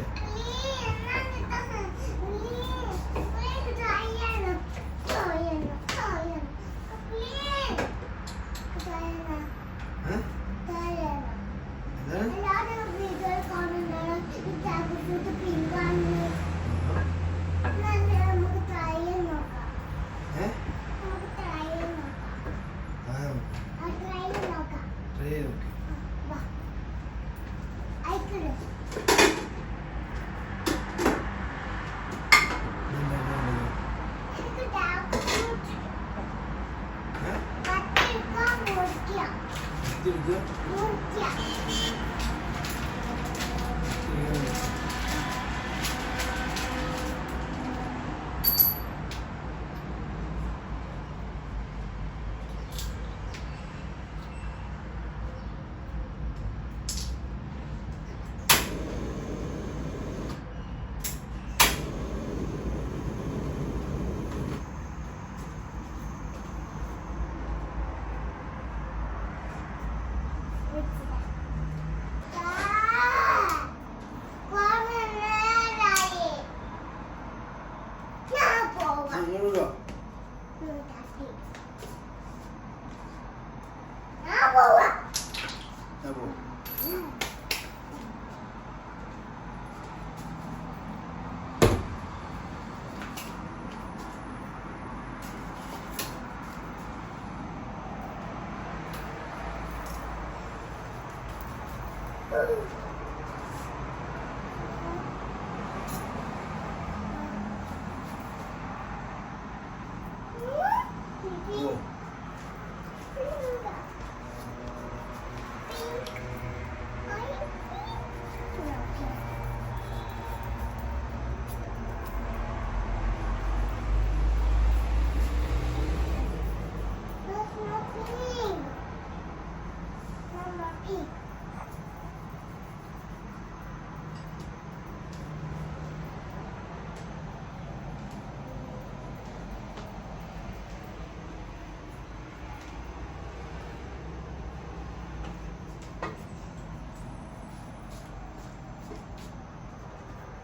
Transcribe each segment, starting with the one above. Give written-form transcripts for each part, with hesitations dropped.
Okay.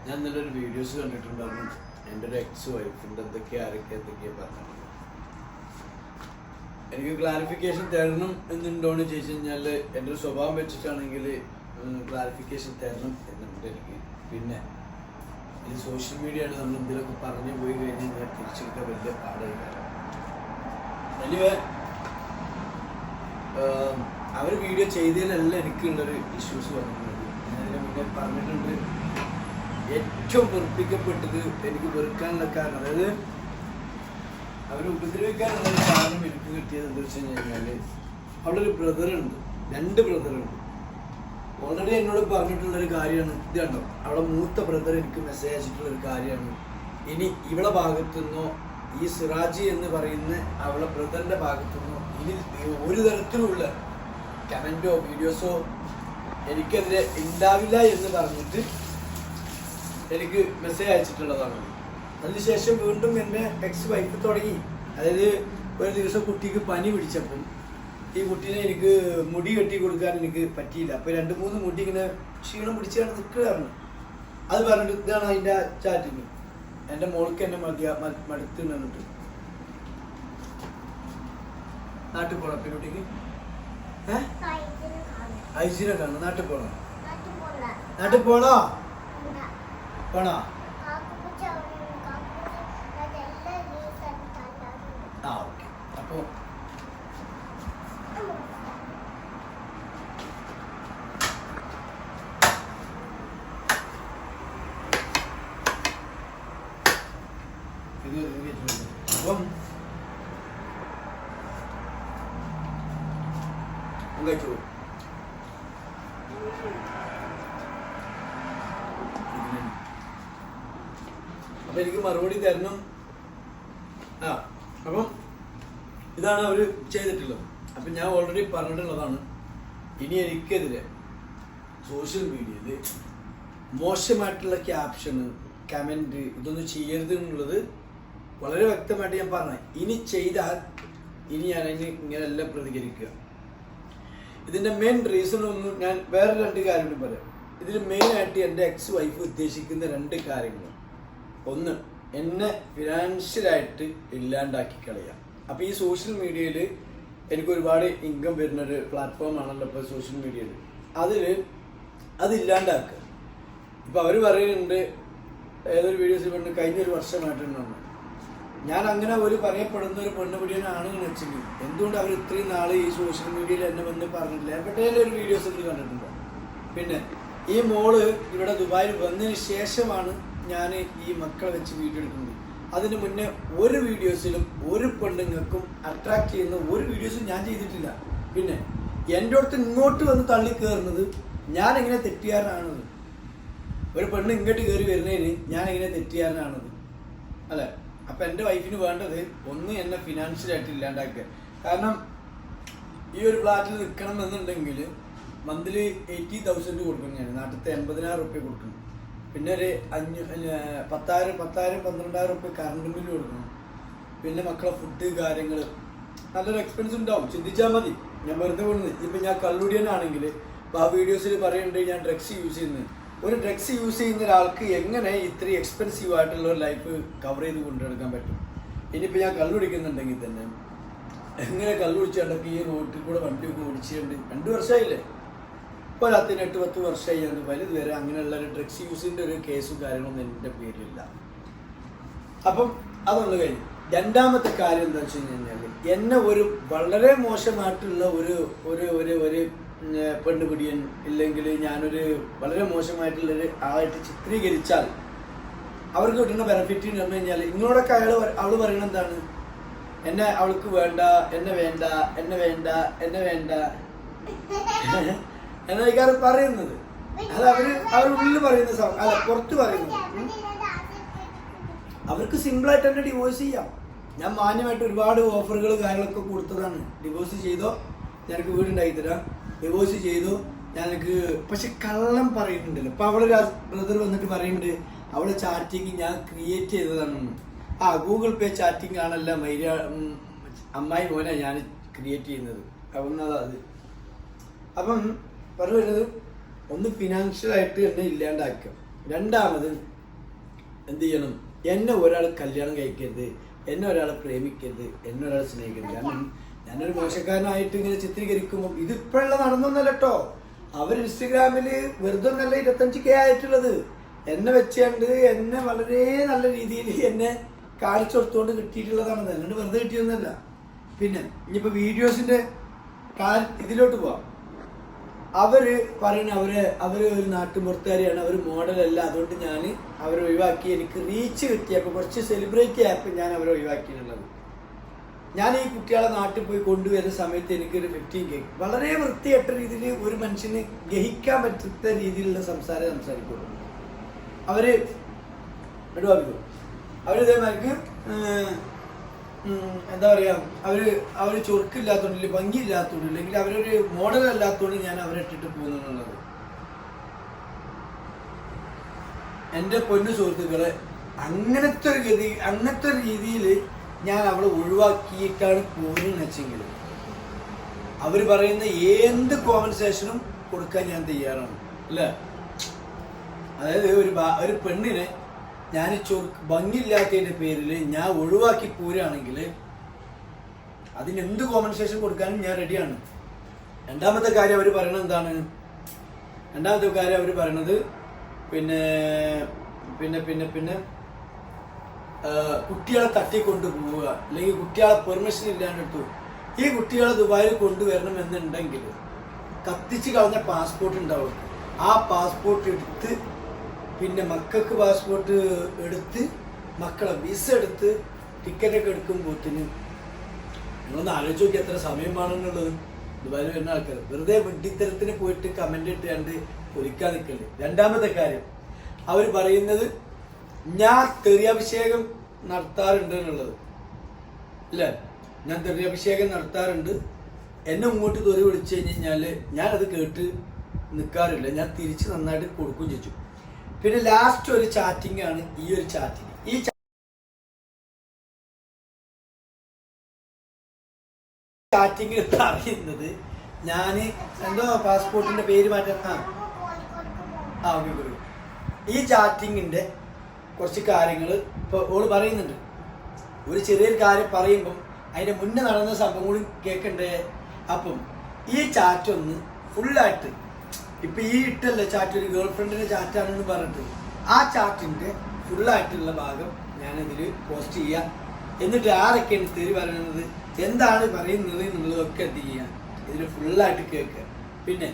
ഞാൻ നല്ലൊരു videos കണ്ടിട്ടുണ്ടായിരുന്നു. എൻ്റെ ഒരു എക്സ് വൈഫിൻ്റെ ആരൊക്കെയാ പറഞ്ഞത്. എനിക്ക് ക്ലാരിഫിക്കേഷൻ തരണം എന്നുണ്ടോയെന്ന് ചോദിച്ചു കഴിഞ്ഞാൽ എൻ്റെ ഒരു സ്വഭാവം വെച്ചിട്ടാണെങ്കിൽ ക്ലാരിഫിക്കേഷൻ തരണം എന്നുണ്ട് എനിക്ക്. പിന്നെ ഈ സോഷ്യൽ മീഡിയയാണ് നമ്മൾ എന്തെങ്കിലുമൊക്കെ പറഞ്ഞു പോയി കഴിഞ്ഞാൽ തിരിച്ചെടുക്കാൻ വലിയ പാടായില്ല. എനിവേ അവർ വീഡിയോ ചെയ്തതിലല്ല എനിക്കുള്ളൊരു ഇഷ്യൂസ് വന്നിട്ടുള്ളത്. ഞാൻ ഇതിന് മുന്നേ പറഞ്ഞിട്ടുണ്ട്. ഏറ്റവും വെറുപ്പിക്കപ്പെട്ടത് എനിക്ക് വെറുക്കാനുള്ള കാരണം, അതായത് അവർ ഉപദ്രവിക്കാനുള്ള കാരണം എനിക്ക് കിട്ടിയത് എന്താ വെച്ച് കഴിഞ്ഞാൽ അവിടെ ഒരു ബ്രദറുണ്ട്, 2 ബ്രദറുണ്ട്. ഓൾറെഡി എന്നോട് പറഞ്ഞിട്ടുള്ളൊരു കാര്യമാണ് ഇത്. കണ്ടോ, അവിടെ മൂത്ത ബ്രദർ എനിക്ക് മെസ്സേജ് അയച്ചിട്ടുള്ളൊരു കാര്യമാണ്. ഇനി ഇവളെ ഭാഗത്തുനിന്നോ ഈ സിറാജി എന്ന് പറയുന്ന അവളെ ബ്രദറിൻ്റെ ഭാഗത്തുനിന്നോ ഇനി ഒരു തരത്തിലുള്ള കമൻറ്റോ വീഡിയോസോ എനിക്കെതിരെ ഉണ്ടാവില്ല എന്ന് പറഞ്ഞിട്ട് എനിക്ക് മെസ്സേജ് അയച്ചിട്ടുള്ളതാണ്. അതിനുശേഷം വീണ്ടും എൻ്റെ എക്സ് വൈഫ് തുടങ്ങി. അതായത് ഒരു ദിവസം കുട്ടിക്ക് പനി പിടിച്ചപ്പം ഈ കുട്ടീനെ എനിക്ക് മുടി കെട്ടി കൊടുക്കാൻ എനിക്ക് പറ്റിയില്ല. അപ്പോൾ 2-3 മുടി ഇങ്ങനെ ക്ഷീണം പിടിച്ചാണ് നിൽക്കുകയായിരുന്നു. അത് പറഞ്ഞിട്ട് ഇതാണ് അതിൻ്റെ ചാറ്റിങ്. എൻ്റെ മോൾക്ക് എന്നെ മടുത്ത് നിന്നിട്ട് നാട്ടിൽ പോകണം. പിന്നെ ഐസിനെ കാണണം. നാട്ടിൽ പോകണം. നാട്ടിൽ പോണോ? പോണോ? ആ ഓക്കെ. അപ്പോൾ അപ്പം കഴിച്ചു. അപ്പൊ എനിക്ക് മറുപടി തരണം. അപ്പം ഇതാണ് അവർ ചെയ്തിട്ടുള്ളത്. അപ്പം ഞാൻ ഓൾറെഡി പറഞ്ഞിട്ടുള്ളതാണ്, ഇനി എനിക്കെതിരെ സോഷ്യൽ മീഡിയയിൽ മോശമായിട്ടുള്ള ക്യാപ്ഷന്, കമൻറ്റ് ഇതൊന്നും ചെയ്യരുത് എന്നുള്ളത് വളരെ വ്യക്തമായിട്ട് ഞാൻ പറഞ്ഞു. ഇനി ചെയ്താൽ ഇനി ഞാൻ അതിന് ഇങ്ങനെയെല്ലാം പ്രതികരിക്കുക. ഇതിൻ്റെ മെയിൻ റീസൺ ഒന്നും ഞാൻ വേറെ 2 കാര്യം കൂടി പറയാം. ഇതിൽ മെയിനായിട്ട് എൻ്റെ എക്സ് വൈഫ് ഉദ്ദേശിക്കുന്ന 2 കാര്യങ്ങൾ. ഒന്ന്, എന്നെ ഫിനാൻഷ്യലായിട്ട് ഇല്ലാണ്ടാക്കി കളയാം. അപ്പോൾ ഈ സോഷ്യൽ മീഡിയയിൽ എനിക്ക് ഒരുപാട് ഇൻകം വരുന്നൊരു പ്ലാറ്റ്ഫോമാണല്ലോ ഇപ്പോൾ സോഷ്യൽ മീഡിയയിൽ. അതില്ലാണ്ടാക്കുക. ഇപ്പോൾ അവർ പറയുന്നുണ്ട്, ഏതൊരു വീഡിയോസിൽ പറഞ്ഞു കഴിഞ്ഞൊരു വർഷമായിട്ടുണ്ടെന്ന്. ഞാൻ അങ്ങനെ ഒരു പറയപ്പെടുന്ന ഒരു പെണ്ണുപിടിയനാണെന്ന് വെച്ചെങ്കിൽ എന്തുകൊണ്ട് അവർ ഇത്രയും നാൾ ഈ സോഷ്യൽ മീഡിയയിൽ എന്നെ വന്ന് പറഞ്ഞിട്ടില്ല? എവിടെയെങ്കിലും ഒരു വീഡിയോസ് എനിക്ക് കണ്ടിട്ടുണ്ടോ? പിന്നെ ഈ മോള് ഇവിടെ ദുബായിൽ വന്നതിന് ശേഷമാണ് ഞാൻ ഈ മക്കളെ വെച്ച് വീഡിയോ എടുക്കുന്നത്. അതിന് മുന്നേ ഒരു വീഡിയോസിലും ഒരു പെണ്ണുങ്ങൾക്കും അട്രാക്ട് ചെയ്യുന്ന ഒരു വീഡിയോസും ഞാൻ ചെയ്തിട്ടില്ല. പിന്നെ എൻ്റെ അടുത്ത് ഇങ്ങോട്ട് വന്ന് തള്ളി കയറുന്നത് ഞാൻ എങ്ങനെ തെറ്റുകാരനാണത്? ഒരു പെണ്ണ് ഇങ്ങോട്ട് കയറി വരുന്നതിന് ഞാൻ എങ്ങനെ തെറ്റുകാരനാണത്? അല്ലേ? അപ്പം എൻ്റെ വൈഫിന് വേണ്ടത് ഒന്ന്, എന്നെ ഫിനാൻഷ്യലായിട്ട് ഇല്ലാണ്ടാക്കുക. കാരണം ഈ ഒരു ഫ്ലാറ്റിൽ നിൽക്കണം എന്നുണ്ടെങ്കിൽ മന്ത്ലി 80,000 കൊടുക്കണം. ഞാൻ നാട്ടിലത്തെ 80,000 റുപ്യ കൊടുക്കണം. പിന്നെ ഒരു 10,000 12,000 റുപ്യ കറണ്ട് ബില്ല് കൊടുക്കണം. പിന്നെ മക്കളെ ഫുഡ് കാര്യങ്ങൾ നല്ലൊരു എക്സ്പെൻസ് ഉണ്ടാവും. ചിന്തിച്ചാൽ മതി. ഞാൻ വെറുതെ പോകുന്നത്. ഇപ്പം ഞാൻ കള്ളുടിയനാണെങ്കിൽ ഇപ്പോൾ ആ വീഡിയോസിൽ പറയുന്നുണ്ട് ഞാൻ ഡ്രഗ്സ് യൂസ് ചെയ്യുന്നത്. ഒരു ഡ്രഗ്സ് യൂസ് ചെയ്യുന്ന ഒരാൾക്ക് എങ്ങനെ ഇത്രയും എക്സ്പെൻസീവ് ആയിട്ടുള്ള ഒരു ലൈഫ് കവർ ചെയ്ത് കൊണ്ടുനടക്കാൻ പറ്റും? ഇനിയിപ്പോൾ ഞാൻ കള്ളുടിക്കുന്നുണ്ടെങ്കിൽ തന്നെ എങ്ങനെ കള്ളുടിച്ചുകൊണ്ടൊക്കെ ഈ റോട്ടിൽ കൂടെ വണ്ടിയൊക്കെ ഓടിച്ചുകൊണ്ട് 2 വർഷമായില്ലേ, ഇപ്പോൾ 8-10 വർഷമായി. അത് വലുത് വരെ അങ്ങനെയുള്ള ഒരു ഡ്രഗ്സ് യൂസിൻ്റെ ഒരു കേസും കാര്യങ്ങളൊന്നും എൻ്റെ പേരിലില്ല. അപ്പം അതൊന്ന് കഴിഞ്ഞു. രണ്ടാമത്തെ കാര്യം എന്താ വെച്ച് കഴിഞ്ഞാൽ എന്നെ ഒരു വളരെ മോശമായിട്ടുള്ള ഒരു പെണ്ണുപിടിയൻ ഇല്ലെങ്കിൽ ഞാനൊരു വളരെ മോശമായിട്ടുള്ളൊരു ആളായിട്ട് ചിത്രീകരിച്ചാൽ അവർക്ക് കിട്ടുന്ന ബെനിഫിറ്റ് എന്ന് പറഞ്ഞു കഴിഞ്ഞാൽ ഇങ്ങോട്ടൊക്കെ അവൾ പറയുന്നത് എന്താണ്? അവൾക്ക് വേണ്ട, എന്നെ വേണ്ട എന്നായിക്കാർ പറയുന്നത്. അത് അവർ ഉള്ളിൽ പറയുന്ന അല്ല, പുറത്ത് പറയുന്നത്. അവർക്ക് സിമ്പിളായിട്ട് തന്നെ ഡിവോഴ്സ് ചെയ്യാം. ഞാൻ മാന്യമായിട്ട് ഒരുപാട് ഓഫറുകൾ കാര്യങ്ങളൊക്കെ കൊടുത്തതാണ്. ഡിവോഴ്സ് ചെയ്തോ, ഞങ്ങൾക്ക് വീടുണ്ടാക്കി തരാം. ഡിവോഴ്സ് ചെയ്തു ഞങ്ങൾക്ക്. പക്ഷെ കള്ളം പറയുന്നുണ്ടല്ലോ. ഇപ്പം അവളൊരു ബ്രദർ വന്നിട്ട് പറയുന്നുണ്ട് അവളെ ചാറ്റിങ് ഞാൻ ക്രിയേറ്റ് ചെയ്തതാണെന്ന്. ഗൂഗിൾ പേ ചാറ്റിങ് ആണല്ല അമ്മായി മോനെ ഞാൻ ക്രിയേറ്റ് ചെയ്യുന്നത്. അത് അപ്പം പറഞ്ഞു വരുന്നത്, ഒന്ന് ഫിനാൻഷ്യലായിട്ട് എന്നെ ഇല്ലാണ്ടാക്കുക. രണ്ടാമത് എന്ത് ചെയ്യണം? എന്നെ ഒരാൾ കല്യാണം കഴിക്കരുത്, എന്നെ ഒരാൾ പ്രേമിക്കരുത്, എന്നെ ഒരാൾ സ്നേഹിക്കരുത്. കാരണം ഞാനൊരു മോശക്കാരനായിട്ട് ഇങ്ങനെ ചിത്രീകരിക്കുമ്പോൾ ഇതിപ്പോഴുള്ള നടന്നൊന്നല്ല കേട്ടോ. അവർ ഇൻസ്റ്റഗ്രാമിൽ വെറുതെ ഒന്നല്ല 25K ആയിട്ടുള്ളത്. എന്നെ വെച്ചുകൊണ്ട് എന്നെ വളരെ നല്ല രീതിയിൽ എന്നെ കാണിച്ചു കൊടുത്തുകൊണ്ട് കിട്ടിയിട്ടുള്ളതാണ്. എന്നോട് വെറുതെ കിട്ടിയൊന്നുമല്ല. പിന്നെ ഇനിയിപ്പോൾ വീഡിയോസിൻ്റെ ഇതിലോട്ട് പോവാം. അവർ പറയുന്ന അവർ ഒരു നാട്ടുമ്പുറത്തുകാരിയാണ്, അവർ മോഡലല്ല. അതുകൊണ്ട് ഞാൻ അവരെ ഒഴിവാക്കി. എനിക്ക് റീച്ച് കിട്ടിയപ്പോൾ കുറച്ച് സെലിബ്രേറ്റ് ആയപ്പോൾ ഞാൻ അവരെ ഒഴിവാക്കിയിട്ടുള്ളത്. ഞാൻ ഈ കുട്ടികളെ നാട്ടിൽ പോയി കൊണ്ടുവരുന്ന സമയത്ത് എനിക്കൊരു 15K വളരെ വൃത്തികെട്ട രീതിയിൽ ഒരു മനുഷ്യന് ഗ്രഹിക്കാൻ പറ്റാത്ത രീതിയിലുള്ള സംസാരിക്കുള്ളൂ. അവരിതേമാർക്ക് എന്താ പറയുക, അവർ ചൊറുക്കില്ലാത്തതുകൊണ്ട്, ഭംഗിയില്ലാത്തതുകൊണ്ട്, അല്ലെങ്കിൽ അവരൊരു മോഡൽ അല്ലാത്തതുകൊണ്ട് ഞാൻ അവരെ ഇട്ടിട്ട് പോകുന്നുള്ളത്. എൻ്റെ പൊന്നു സുഹൃത്തുക്കളെ, അങ്ങനത്തെ ഒരു രീതിയിൽ ഞാൻ അവളെ ഒഴിവാക്കിയിട്ടാണ് പോകുന്നതെന്ന് വെച്ചെങ്കിൽ അവർ പറയുന്ന എന്ത് കോമ്പൻസേഷനും കൊടുക്കാൻ ഞാൻ തയ്യാറാണ്. അല്ലേ? അതായത് ഒരു പെണ്ണിനെ ഞാൻ ഭംഗിയില്ലാത്തതിൻ്റെ പേരിൽ ഞാൻ ഒഴിവാക്കി പോരുകയാണെങ്കിൽ അതിനെന്ത് കോമ്പൻസേഷൻ കൊടുക്കാനും ഞാൻ റെഡിയാണ്. രണ്ടാമത്തെ കാര്യം അവർ പറയണത് എന്താണ്? അവർ പറയണത് പിന്നെ പിന്നെ പിന്നെ പിന്നെ കുട്ടികളെ തട്ടിക്കൊണ്ടു പോവുക, അല്ലെങ്കിൽ കുട്ടികളെ പെർമിഷൻ ഇല്ലാണ്ടിട്ടു. ഈ കുട്ടികളെ ദുബായിൽ കൊണ്ടുവരണം എന്നുണ്ടെങ്കിൽ കത്തിച്ച് കളഞ്ഞ പാസ്പോർട്ട് ഉണ്ടാവും. ആ പാസ്പോർട്ട് എടുത്ത് പിന്നെ മക്കൾക്ക് പാസ്പോർട്ട് എടുത്ത് മക്കളെ വിസ എടുത്ത് ടിക്കറ്റൊക്കെ എടുക്കുമ്പോഴത്തേന് നിങ്ങളൊന്ന് ആലോചിച്ച് നോക്കി എത്ര സമയമാണെന്നുള്ളത്. ദുബായിൽ വരുന്ന ആൾക്കാർ വെറുതെ വെട്ടിത്തരത്തിന് പോയിട്ട് കമൻ്റ് ഇട്ടാണ്ട് ഒലിക്കാൻ നിൽക്കല്ലേ. രണ്ടാമത്തെ കാര്യം അവർ പറയുന്നത് ഞാൻ തെറിയഭിഷേകം നടത്താറുണ്ട് എന്നുള്ളത്. അല്ലേ? ഞാൻ തെറിയഭിഷേകം നടത്താറുണ്ട്. എന്നെ ഇങ്ങോട്ട് തെറി വിളിച്ചു കഴിഞ്ഞാൽ ഞാനത് കേട്ട് നിൽക്കാറില്ല. ഞാൻ തിരിച്ച് നന്നായിട്ട് കൊടുക്കുകയും ചെയ്തു. പിന്നെ ലാസ്റ്റ് ഒരു ചാറ്റിംഗ് ആണ് ഈ ഒരു ചാറ്റിംഗ്. ഈ ചാറ്റിംഗ് അറിയുന്നത് ഞാൻ എന്തോ പാസ്പോർട്ടിന്റെ പേര് മാറ്റാൻ ഓക്കെ പറയൂ. ഈ ചാറ്റിങ്ങിൻ്റെ കുറച്ച് കാര്യങ്ങൾ ഇപ്പോൾ ഓള് പറയുന്നുണ്ട്. ഒരു ചെറിയൊരു കാര്യം പറയുമ്പം അതിൻ്റെ മുന്നേ നടന്ന സംഭവം കൂടി കേൾക്കണ്ടേ. അപ്പം ഈ ചാറ്റ് ഒന്ന് ഫുള്ളായിട്ട് ഇപ്പം ഈ ഇട്ടല്ലേ ചാറ്റ്, ഒരു ഗേൾ ഫ്രണ്ടിൻ്റെ ചാറ്റാണെന്ന് പറഞ്ഞിട്ട് ആ ചാറ്റിൻ്റെ ഫുള്ളായിട്ടുള്ള ഭാഗം ഞാനിതിൽ പോസ്റ്റ് ചെയ്യാം. എന്നിട്ട് ആരൊക്കെയാണ് തെറി പറയുന്നത്, എന്താണ് പറയുന്നത് എന്നുള്ളതൊക്കെ എന്ത് ചെയ്യാം ഇതിൽ ഫുള്ളായിട്ട് കേൾക്കുക. പിന്നെ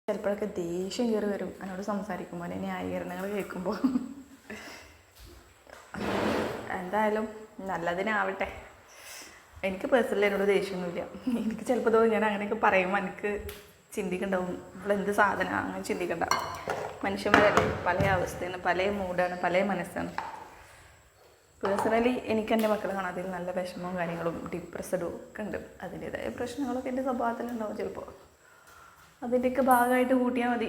ചിലപ്പോഴൊക്കെ ദേഷ്യം കയറി വരും എന്നോട് സംസാരിക്കുമ്പോൾ, ന്യായീകരണങ്ങൾ കേൾക്കുമ്പോൾ. എന്തായാലും നല്ലതിനാവട്ടെ. എനിക്ക് പേഴ്സണലി എന്നോട് ദേഷ്യമൊന്നുമില്ല. എനിക്ക് ചിലപ്പോൾ തോന്നും ഞാൻ അങ്ങനെയൊക്കെ പറയുമ്പോൾ എനിക്ക് ചിന്തിക്കണ്ടാവും ഇവളെന്ത് സാധനം, അങ്ങനെ ചിന്തിക്കണ്ട. മനുഷ്യന്മാരല്ലേ, പല അവസ്ഥയാണ്, പല മൂഡാണ്, പല മനസ്സാണ്. പേഴ്സണലി എനിക്ക് എൻ്റെ മക്കളെ കാണാതിൽ നല്ല വിഷമവും കാര്യങ്ങളും ഡിപ്രസ്ഡും ഒക്കെ ഉണ്ട്. അതിൻ്റേതായ പ്രശ്നങ്ങളൊക്കെ എൻ്റെ സ്വഭാവത്തിലുണ്ടാവും ചിലപ്പോൾ. അതിൻ്റെയൊക്കെ ഭാഗമായിട്ട് കൂട്ടിയാൽ മതി.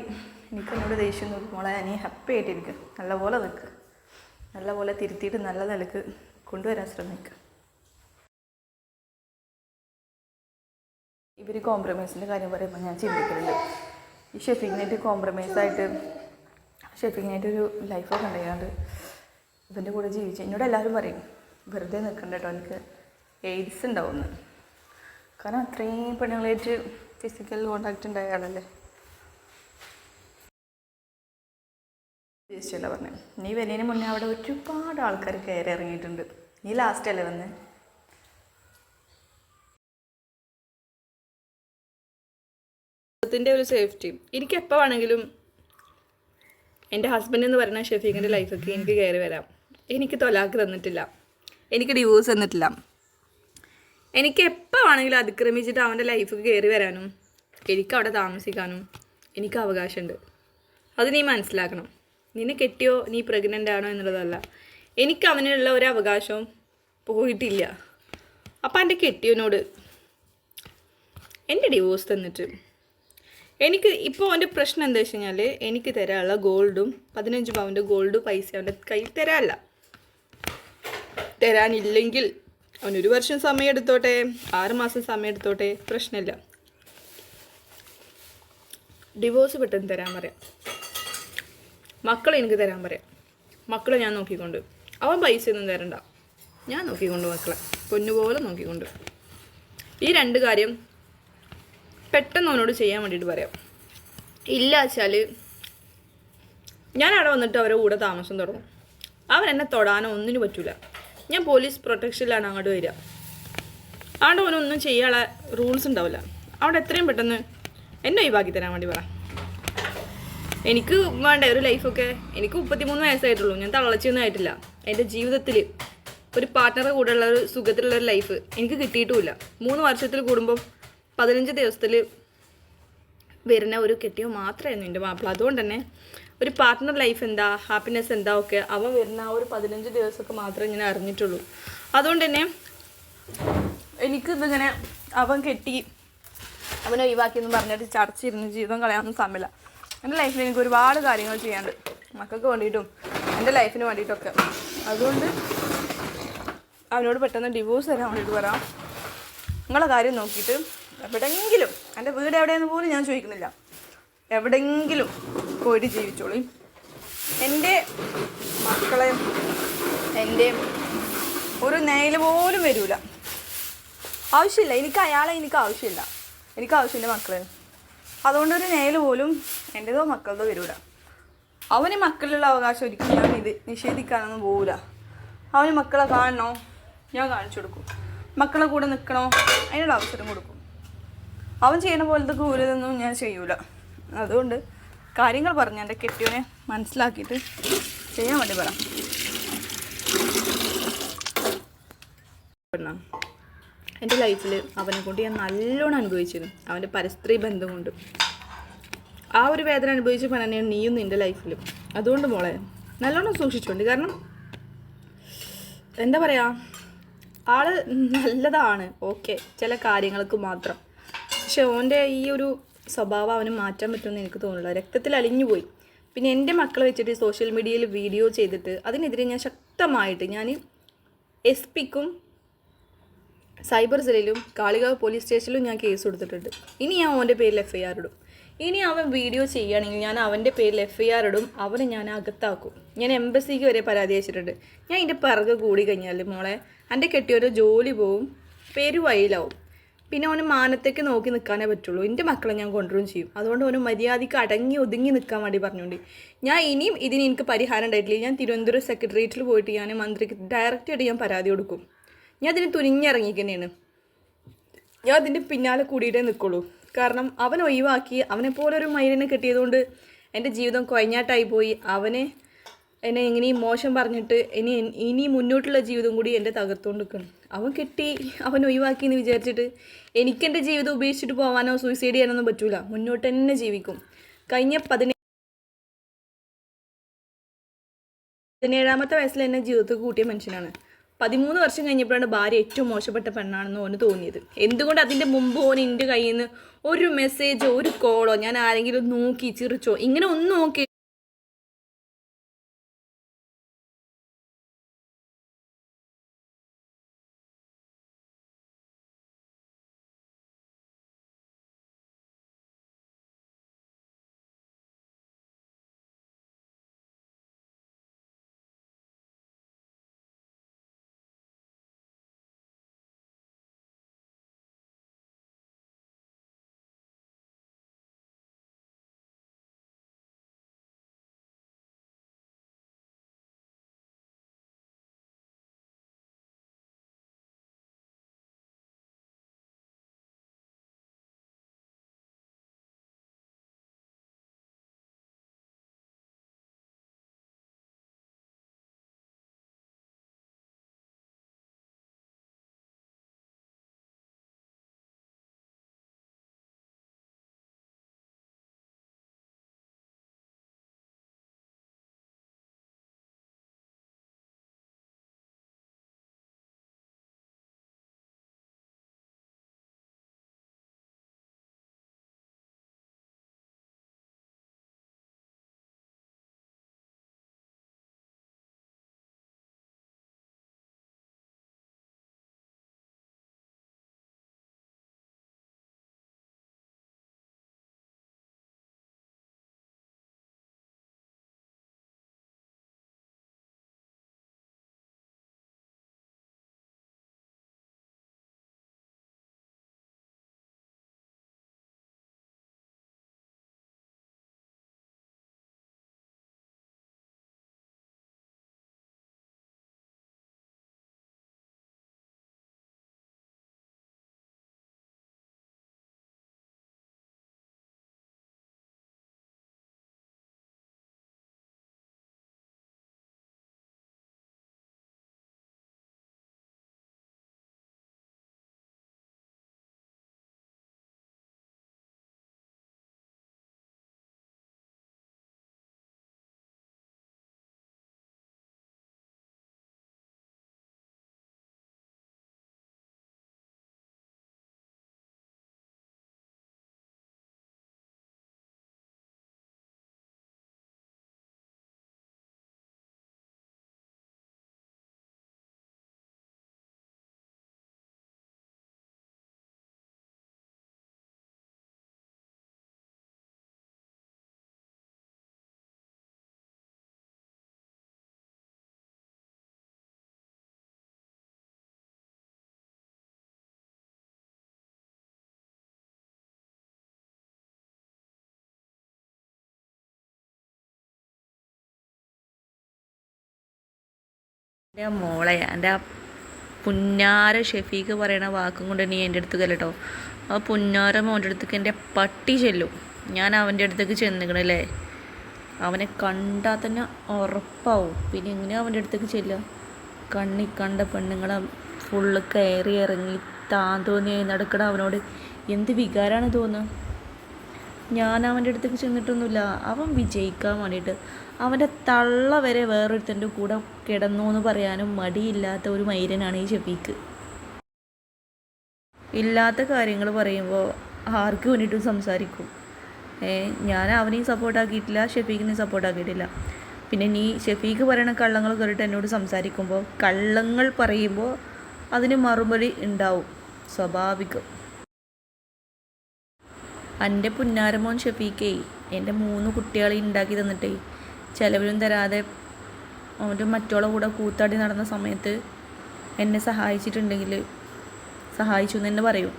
എനിക്ക് എന്നോട് ദേഷ്യം നോക്കുമ്പോൾ നീ ഹാപ്പി ആയിട്ടിരിക്കും, നല്ലപോലെ നിൽക്കുക, നല്ലപോലെ തിരുത്തിയിട്ട് നല്ല നിലക്ക് കൊണ്ടുവരാൻ ശ്രമിക്കുക. ഇവർ കോംപ്രമൈസിൻ്റെ കാര്യം പറയുമ്പോൾ ഞാൻ ചിന്തിക്കുന്നുണ്ട്, ഈ ഷെഫീഖിനായിട്ട് കോംപ്രമൈസായിട്ട് ഷെഫീഖിനായിട്ടൊരു ലൈഫൊക്കെ ഉണ്ടായാണ്ട് ഇവൻ്റെ കൂടെ ജീവിച്ചു. എന്നോട് എല്ലാവരും പറയും വെറുതെ നിൽക്കണ്ട കേട്ടോ, എനിക്ക് എയ്ഡ്സ് ഉണ്ടാവുമെന്ന്. കാരണം അത്രയും പെണ്ണുങ്ങളായിട്ട് ഫിസിക്കൽ കോണ്ടാക്റ്റ് ഉണ്ടായ ആളല്ലേ. ഉദ്ദേശിച്ചല്ല പറഞ്ഞത്. നീ വരുന്നതിന് മുന്നേ അവിടെ ഒരുപാട് ആൾക്കാർ കയറി ഇറങ്ങിയിട്ടുണ്ട്. നീ ലാസ്റ്റ് അല്ലേ വന്ന്. ഒരു സേഫ്റ്റി എനിക്ക് എപ്പോൾ വേണമെങ്കിലും എൻ്റെ ഹസ്ബൻഡ് എന്ന് പറയുന്ന ഷെഫീഖിൻ്റെ ലൈഫൊക്കെ എനിക്ക് കയറി വരാം. എനിക്ക് തൊലാക്ക് തന്നിട്ടില്ല, എനിക്ക് ഡിവോഴ്സ് തന്നിട്ടില്ല. എനിക്ക് എപ്പോൾ വേണമെങ്കിലും അതിക്രമിച്ചിട്ട് അവൻ്റെ ലൈഫൊക്കെ കയറി വരാനും എനിക്ക് അവിടെ താമസിക്കാനും എനിക്ക് അവകാശമുണ്ട്. അത് നീ മനസ്സിലാക്കണം. നിന്നെ കെട്ടിയോ നീ പ്രഗ്നൻ്റ് ആണോ എന്നുള്ളതല്ല, എനിക്ക് അവനുള്ള ഒരു അവകാശവും പോയിട്ടില്ല. അപ്പം എൻ്റെ കെട്ടിയവനോട് എൻ്റെ ഡിവോഴ്സ് തന്നിട്ട് എനിക്ക് ഇപ്പോൾ അവൻ്റെ പ്രശ്നം എന്താ വെച്ച് കഴിഞ്ഞാൽ എനിക്ക് തരാനുള്ള ഗോൾഡും 15 പൗണ്ട് ഗോൾഡ് പൈസ അവൻ്റെ കയ്യിൽ തരാനില്ല. തരാനില്ലെങ്കിൽ അവൻ 1 വർഷം സമയം എടുത്തോട്ടെ, 6 മാസം സമയം എടുത്തോട്ടെ, പ്രശ്നമില്ല. ഡിവോഴ്സ് പെട്ടെന്ന് തരാൻ പറയാം. മക്കളെ എനിക്ക് തരാൻ പറയാം. മക്കളെ ഞാൻ നോക്കിക്കൊണ്ട്, അവൻ പൈസ ഒന്നും തരണ്ട, ഞാൻ നോക്കിക്കൊണ്ട് മക്കളെ പൊന്നുപോലെ നോക്കിക്കൊണ്ട്. ഈ 2 കാര്യം പെട്ടെന്ന് അവനോട് ചെയ്യാൻ വേണ്ടിയിട്ട് പറയാം. ഇല്ല വെച്ചാൽ ഞാൻ അവിടെ വന്നിട്ട് അവരെ കൂടെ താമസം തുടങ്ങും. അവൻ എന്നെ തൊടാനോ ഒന്നിനും പറ്റില്ല. ഞാൻ പോലീസ് പ്രൊട്ടക്ഷനിലാണ് അങ്ങോട്ട് വരിക. അവിടെ അവനൊന്നും ചെയ്യാനുള്ള റൂൾസ് ഉണ്ടാവില്ല. അവിടെ എത്രയും പെട്ടെന്ന് എന്നെ ഒഴിവാക്കി തരാൻ വേണ്ടി പറ. എനിക്ക് വേണ്ട ഒരു ലൈഫൊക്കെ. എനിക്ക് 33 വയസ്സായിട്ടുള്ളൂ. ഞാൻ തളർച്ചയൊന്നും ആയിട്ടില്ല. എൻ്റെ ജീവിതത്തിൽ ഒരു പാർട്ട്ണറെ കൂടെയുള്ള ഒരു സുഖത്തിലുള്ളൊരു ലൈഫ് എനിക്ക് കിട്ടിയിട്ടുമില്ല. 3 വർഷത്തിൽ കൂടുമ്പം 15 ദിവസത്തിൽ വരുന്ന ഒരു കെട്ടിയോ മാത്രമായിരുന്നു എൻ്റെ മാപ്പിള. അതുകൊണ്ട് തന്നെ ഒരു പാർട്ട്ണർ ലൈഫ് എന്താ, ഹാപ്പിനെസ് എന്താ ഒക്കെ അവൻ വരുന്ന ആ ഒരു 15 ദിവസമൊക്കെ മാത്രമേ ഞാൻ അറിഞ്ഞിട്ടുള്ളൂ. അതുകൊണ്ട് തന്നെ എനിക്കിതിങ്ങനെ അവൻ കെട്ടി അവനെ ഒഴിവാക്കിയെന്ന് പറഞ്ഞിട്ട് ചടച്ചിരുന്ന് ജീവിതം കളയാനൊന്നും സമയമില്ല. എൻ്റെ ലൈഫിൽ എനിക്ക് ഒരുപാട് കാര്യങ്ങൾ ചെയ്യാണ്ട്, മക്കൾക്ക് വേണ്ടിയിട്ടും എൻ്റെ ലൈഫിന് വേണ്ടിയിട്ടൊക്കെ. അതുകൊണ്ട് അവനോട് പെട്ടെന്ന് ഡിവോഴ്സ് തരാൻ വേണ്ടിയിട്ട് പറയാം. നിങ്ങളെ കാര്യം നോക്കിയിട്ട് എവിടെയെങ്കിലും, എൻ്റെ വീട് എവിടെയെന്ന് പോലും ഞാൻ ചോദിക്കുന്നില്ല, എവിടെയെങ്കിലും പോയിട്ട് ജീവിച്ചോളി. എൻ്റെ മക്കളെ എൻ്റെ ഒരു നെയിൽ പോലും വരില്ല. ആവശ്യമില്ല എനിക്ക് അയാളെ, എനിക്ക് ആവശ്യമില്ല. എനിക്ക് ആവശ്യം എൻ്റെ മക്കളെ. അതുകൊണ്ടൊരു നെയിൽ പോലും എൻ്റെതോ മക്കളതോ വരില്ല. അവന് മക്കളിലുള്ള അവകാശം ഒരിക്കലും ഞാൻ നിഷേധിക്കാനൊന്നും പോകില്ല. അവന് മക്കളെ കാണണോ ഞാൻ കാണിച്ചു കൊടുക്കും, മക്കളെ കൂടെ നിൽക്കണോ അതിനുള്ള അവസരം കൊടുക്കും. അവൻ ചെയ്യണ പോലത്തെ ക്രൂരതൊന്നും ഞാൻ ചെയ്യൂല. അതുകൊണ്ട് കാര്യങ്ങൾ പറഞ്ഞ് എൻ്റെ കെട്ടിയവനെ മനസ്സിലാക്കിയിട്ട് ചെയ്യാൻ വേണ്ടി പറയാം. എൻ്റെ ലൈഫിൽ അവനെ കൊണ്ട് ഞാൻ നല്ലോണം അനുഭവിച്ചിരുന്നു, അവൻ്റെ പരസ്ത്രീ ബന്ധം കൊണ്ട്. ആ ഒരു വേദന അനുഭവിച്ച തന്നെയാണ് നീയും നിൻ്റെ ലൈഫിലും. അതുകൊണ്ട് മോളെ നല്ലോണം സൂക്ഷിച്ചുകൊണ്ട്. കാരണം എന്താ പറയുക, ആള് നല്ലതാണ്, ഓക്കെ, ചില കാര്യങ്ങൾക്ക് മാത്രം. പക്ഷെ ഓൻ്റെ ഈ ഒരു സ്വഭാവം അവന് മാറ്റാൻ പറ്റുമെന്ന് എനിക്ക് തോന്നുന്നില്ല. രക്തത്തിൽ അലിഞ്ഞു പോയി. പിന്നെ എൻ്റെ മക്കളെ വെച്ചിട്ട് സോഷ്യൽ മീഡിയയിൽ വീഡിയോ ചെയ്തിട്ട് അതിനെതിരെ ഞാൻ ശക്തമായിട്ട് ഞാൻ SP-ക്കും സൈബർ സെല്ലിലും കാളികാവ് പോലീസ് സ്റ്റേഷനിലും ഞാൻ കേസ് കൊടുത്തിട്ടുണ്ട്. ഇനി ഞാൻ അവൻ്റെ പേരിൽ FIR ഇടും. ഇനി അവൻ വീഡിയോ ചെയ്യുകയാണെങ്കിൽ ഞാൻ അവൻ്റെ പേരിൽ FIR ഇടും. അവനെ ഞാൻ അകത്താക്കും. ഞാൻ എംബസിക്ക് വരെ പരാതി അയച്ചിട്ടുണ്ട്. ഞാൻ ഇതിൻ്റെ പിറകെ കൂടി കഴിഞ്ഞാൽ മോളെ എൻ്റെ കെട്ടിയൊരു ജോലി പോവും, പേര് വഴിയിലാവും. പിന്നെ അവന് മാനത്തേക്ക് നോക്കി നിൽക്കാനേ പറ്റുള്ളൂ. എൻ്റെ മക്കളെ ഞാൻ കൊണ്ടുവരും ചെയ്യും. അതുകൊണ്ട് അവന് മര്യാദയ്ക്ക് അടങ്ങി ഒതുങ്ങി നിൽക്കാൻ വേണ്ടി പറഞ്ഞുകൊണ്ട് ഞാൻ ഇനിയും ഇതിന് എനിക്ക് പരിഹാരം ഉണ്ടായിട്ടില്ല. ഞാൻ തിരുവനന്തപുരം സെക്രട്ടേറിയറ്റിൽ പോയിട്ട് ഞാൻ മന്ത്രിക്ക് ഡയറക്റ്റായിട്ട് ഞാൻ പരാതി കൊടുക്കും. ഞാൻ അതിന് തുനിഞ്ഞിറങ്ങിക്കുന്നതാണ്. ഞാൻ അതിൻ്റെ പിന്നാലെ കൂടിയിട്ടേ നിൽക്കുള്ളൂ. കാരണം അവൻ ഒഴിവാക്കി അവനെപ്പോലൊരു മൈലിനെ കെട്ടിയതുകൊണ്ട് എൻ്റെ ജീവിതം കൊയഞ്ഞാട്ടായി പോയി. അവനെ എന്നെ എങ്ങനെയും മോശം പറഞ്ഞിട്ട് ഇനി മുന്നോട്ടുള്ള ജീവിതം കൂടി എൻ്റെ തകർത്തുകൊണ്ട് നിൽക്കണം. അവൻ കെട്ടി അവൻ ഒഴിവാക്കി എന്ന് വിചാരിച്ചിട്ട് എനിക്കെൻ്റെ ജീവിതം ഉപേക്ഷിച്ചിട്ട് പോകാനോ സൂയിസൈഡ് ചെയ്യാനൊന്നും പറ്റൂല. മുന്നോട്ട് തന്നെ ജീവിക്കും. കഴിഞ്ഞ 17-ാമത്തെ വയസ്സിൽ എന്നെ ജീവിതത്തിൽ കൂട്ടിയ മനുഷ്യനാണ്. 13 വർഷം കഴിഞ്ഞപ്പോഴാണ് ഭാര്യ ഏറ്റവും മോശപ്പെട്ട പെണ്ണാണെന്ന് ഓന് തോന്നിയത്. എന്തുകൊണ്ട് അതിൻ്റെ മുമ്പ് ഓൻ എൻ്റെ കയ്യിൽ നിന്ന് ഒരു മെസ്സേജോ ഒരു കോളോ ഞാൻ ആരെങ്കിലും നോക്കി ചിരിച്ചോ ഇങ്ങനെ ഒന്നും നോക്കി എൻ്റെ മോളെ എൻ്റെ ആ പുന്നാര ഷെഫീക്ക് പറയണ വാക്കും കൊണ്ട് നീ എൻ്റെ അടുത്ത് കേട്ടോ. ആ പുന്നാര മോൻ്റെ അടുത്തേക്ക് എൻ്റെ പട്ടി ചെല്ലും. ഞാൻ അവൻ്റെ അടുത്തേക്ക് ചെന്നിക്കണല്ലേ, അവനെ കണ്ടാൽ തന്നെ ഉറപ്പാവും. പിന്നെ എങ്ങനെയാണ് അവൻ്റെ അടുത്തേക്ക് ചെല്ലുക? കണ്ണി കണ്ട പെണ്ണുങ്ങളെ ഫുള്ള് കയറി ഇറങ്ങി താന്തോന്നി നടക്കണം. അവനോട് എന്ത് വികാരമാണ് തോന്നുക? ഞാൻ അവൻ്റെ അടുത്തേക്ക് ചെന്നിട്ടൊന്നുമില്ല. അവൻ വിജയിക്കാൻ വേണ്ടിയിട്ട് അവൻ്റെ തള്ള വരെ വേറൊരുത്തൻ്റെ കൂടെ കിടന്നു എന്ന് പറയാനും മടിയില്ലാത്ത ഒരു മൈരനാണ് ഈ ഷെഫീക്ക്. ഇല്ലാത്ത കാര്യങ്ങൾ പറയുമ്പോൾ ആർക്ക് വേണ്ടിയിട്ടും സംസാരിക്കും. ഞാൻ അവനെയും സപ്പോർട്ടാക്കിയിട്ടില്ല, ഷെഫീക്കിനെയും സപ്പോർട്ടാക്കിയിട്ടില്ല. പിന്നെ നീ ഷെഫീക്ക് പറയണ കള്ളങ്ങൾ കയറിയിട്ട് എന്നോട് സംസാരിക്കുമ്പോൾ, കള്ളങ്ങൾ പറയുമ്പോൾ അതിന് മറുപടി ഉണ്ടാവും, സ്വാഭാവികം. എൻ്റെ പുന്നാരമോൻ ഷെഫീക്കേ എൻ്റെ 3 കുട്ടികളെ ഉണ്ടാക്കി തന്നിട്ടേ ചിലവിലും തരാതെ അവൻ്റെ മറ്റുള്ള കൂടെ കൂത്താടി നടന്ന സമയത്ത് എന്നെ സഹായിച്ചിട്ടുണ്ടെങ്കിൽ സഹായിച്ചു എന്ന് തന്നെ പറയും,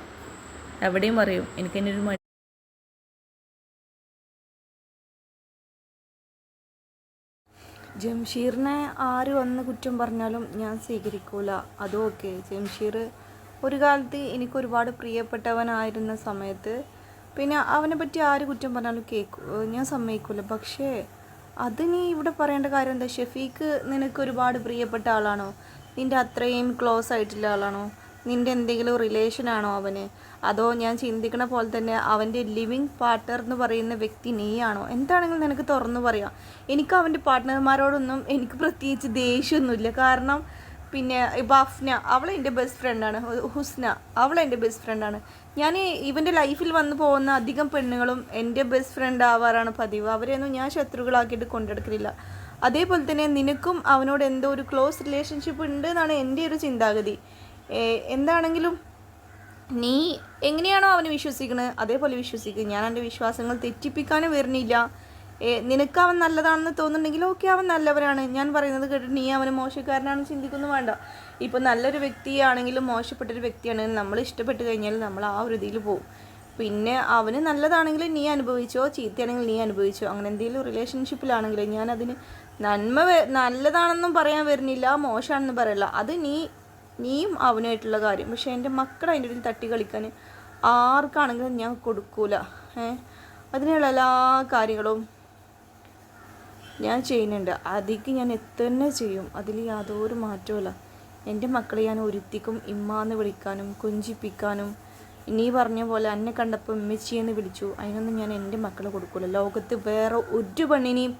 എവിടെയും പറയും. എനിക്ക് എൻ്റെ ഒരു ജംഷീറിനെ ആര് വന്ന് കുറ്റം പറഞ്ഞാലും ഞാൻ സ്വീകരിക്കൂല. അതും ഓക്കെ. ജംഷീർ ഒരു കാലത്ത് എനിക്ക് ഒരുപാട് പ്രിയപ്പെട്ടവനായിരുന്ന സമയത്ത് പിന്നെ അവനെ പറ്റി ആര് കുറ്റം പറഞ്ഞാലും ഞാൻ സമ്മതിക്കൂല. പക്ഷേ അത് നീ ഇവിടെ പറയേണ്ട കാര്യം എന്താ? ഷെഫീക്ക് നിനക്ക് ഒരുപാട് പ്രിയപ്പെട്ട ആളാണോ? നിൻ്റെ അത്രയും ക്ലോസ് ആയിട്ടുള്ള ആളാണോ? നിൻ്റെ എന്തെങ്കിലും റിലേഷനാണോ അവന്? അതോ ഞാൻ ചിന്തിക്കണ പോലെ തന്നെ അവൻ്റെ ലിവിങ് പാർട്ട്ണർ എന്ന് പറയുന്ന വ്യക്തി നീയാണോ? എന്താണെങ്കിലും നിനക്ക് തുറന്നു പറയാം. എനിക്ക് അവൻ്റെ പാർട്ട്ണർമാരോടൊന്നും എനിക്ക് പ്രത്യേകിച്ച് ദേഷ്യമൊന്നുമില്ല. കാരണം പിന്നെ ഇപ്പോൾ അഫ്ന, അവളെൻ്റെ ബെസ്റ്റ് ഫ്രണ്ടാണ്. ഹുസ്ന, അവളെൻ്റെ ബെസ്റ്റ് ഫ്രണ്ടാണ്. ഞാൻ ഇവൻ്റെ ലൈഫിൽ വന്നു പോകുന്ന അധികം പെണ്ണുങ്ങളും എൻ്റെ ബെസ്റ്റ് ഫ്രണ്ട് ആവാറാണ് പതിവ്. അവരെയൊന്നും ഞാൻ ശത്രുക്കളാക്കിയിട്ട് കൊണ്ടെടുക്കില്ല. അതേപോലെ തന്നെ നിനക്കും അവനോട് എന്തോ ഒരു ക്ലോസ് റിലേഷൻഷിപ്പ് ഉണ്ട് എന്നാണ് എൻ്റെ ഒരു ചിന്താഗതി. എന്താണെങ്കിലും നീ എങ്ങനെയാണോ അവനെ വിശ്വസിക്കുന്നത് അതേപോലെ വിശ്വസിക്കുക. ഞാൻ എൻ്റെ വിശ്വാസങ്ങൾ തെറ്റിപ്പിക്കാനും വരുന്നില്ല. നിനക്ക് അവൻ നല്ലതാണെന്ന് തോന്നുന്നുണ്ടെങ്കിൽ ഓക്കെ, അവൻ നല്ലവനാണ്. ഞാൻ പറയുന്നത് കേട്ടിട്ട് നീ അവന് മോശക്കാരനാണെന്ന് ചിന്തിക്കുന്നു വേണ്ട. ഇപ്പോൾ നല്ലൊരു വ്യക്തിയാണെങ്കിലും മോശപ്പെട്ടൊരു വ്യക്തിയാണെങ്കിലും നമ്മൾ ഇഷ്ടപ്പെട്ട് കഴിഞ്ഞാൽ നമ്മൾ ആ ഒരു ഇതിൽ പോകും. പിന്നെ അവന് നല്ലതാണെങ്കിൽ നീ അനുഭവിച്ചോ, ചീത്തയാണെങ്കിൽ നീ അനുഭവിച്ചോ. അങ്ങനെ എന്തെങ്കിലും റിലേഷൻഷിപ്പിലാണെങ്കിൽ ഞാൻ അതിന് നല്ലതാണെന്നും പറയാൻ വരുന്നില്ല, മോശമാണെന്നും പറയില്ല. അത് നീയും അവനായിട്ടുള്ള കാര്യം. പക്ഷെ എൻ്റെ മക്കൾ അതിൻ്റെ ഇടയിൽ തട്ടി കളിക്കാൻ ആർക്കാണെങ്കിലും ഞാൻ കൊടുക്കൂല. അതിനുള്ള എല്ലാ കാര്യങ്ങളും ഞാൻ ചെയ്യുന്നുണ്ട്. അതിക്ക് ഞാൻ എത്തന്നെ ചെയ്യും. അതിൽ യാതൊരു മാറ്റവുമില്ല. എൻ്റെ മക്കളെ ഞാൻ ഒരുത്തിക്കും ഇമ്മാന്ന് വിളിക്കാനും കൊഞ്ചിപ്പിക്കാനും, നീ പറഞ്ഞ പോലെ എന്നെ കണ്ടപ്പോൾ ഉമ്മച്ചിയെന്ന് വിളിച്ചു, അതിനൊന്നും ഞാൻ എൻ്റെ മക്കളെ കൊടുക്കില്ല. ലോകത്ത് വേറെ ഒരു പെണ്ണിനെയും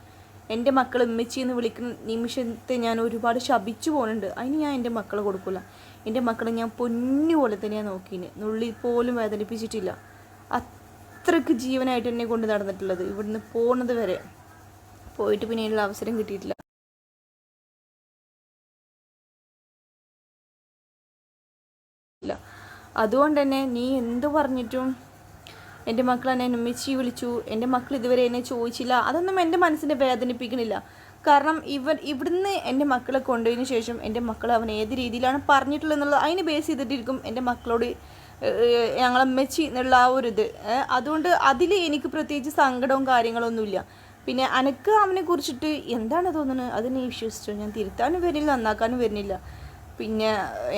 എൻ്റെ മക്കൾ ഉമ്മച്ചിയെന്ന് വിളിക്കുന്ന നിമിഷത്തെ ഞാൻ ഒരുപാട് ശപിച്ചു പോകുന്നുണ്ട്. അതിന് ഞാൻ എൻ്റെ മക്കളെ കൊടുക്കില്ല. എൻ്റെ മക്കളെ ഞാൻ പൊന്നു പോലെ തന്നെയാണ് നോക്കിന്, നുള്ളിൽ പോലും വേദനിപ്പിച്ചിട്ടില്ല. അത്രയ്ക്ക് ജീവനായിട്ട് എന്നെ കൊണ്ട് നടന്നിട്ടുള്ളത്. ഇവിടുന്ന് പോകുന്നത് വരെ പോയിട്ട് പിന്നെ അതിനുള്ള അവസരം കിട്ടിയിട്ടില്ല. അതുകൊണ്ട് തന്നെ നീ എന്ത് പറഞ്ഞിട്ടും എൻ്റെ മക്കൾ എന്നെ ഉമ്മച്ചി വിളിച്ചു, എൻ്റെ മക്കൾ ഇതുവരെ എന്നെ ചോദിച്ചില്ല, അതൊന്നും എൻ്റെ മനസ്സിനെ വേദനിപ്പിക്കണില്ല. കാരണം ഇവിടുന്ന് എൻ്റെ മക്കളെ കൊണ്ടുപോയതിന് ശേഷം എൻ്റെ മക്കൾ അവൻ ഏത് രീതിയിലാണ് പറഞ്ഞിട്ടുള്ളത് എന്നുള്ളത് അതിന് ബേസ് ചെയ്തിട്ടിരിക്കും എൻ്റെ മക്കളോട് ഞങ്ങളമ്മച്ചി എന്നുള്ള ആ ഒരു ഇത്. അതുകൊണ്ട് അതിൽ എനിക്ക് പ്രത്യേകിച്ച് സങ്കടവും കാര്യങ്ങളൊന്നുമില്ല. പിന്നെ അനക്ക് അവനെ കുറിച്ചിട്ട് എന്താണ് തോന്നുന്നത് അത് നീ വിശ്വസിച്ചോ. ഞാൻ തിരുത്താനും വരുന്നില്ല, നന്നാക്കാനും വരുന്നില്ല. പിന്നെ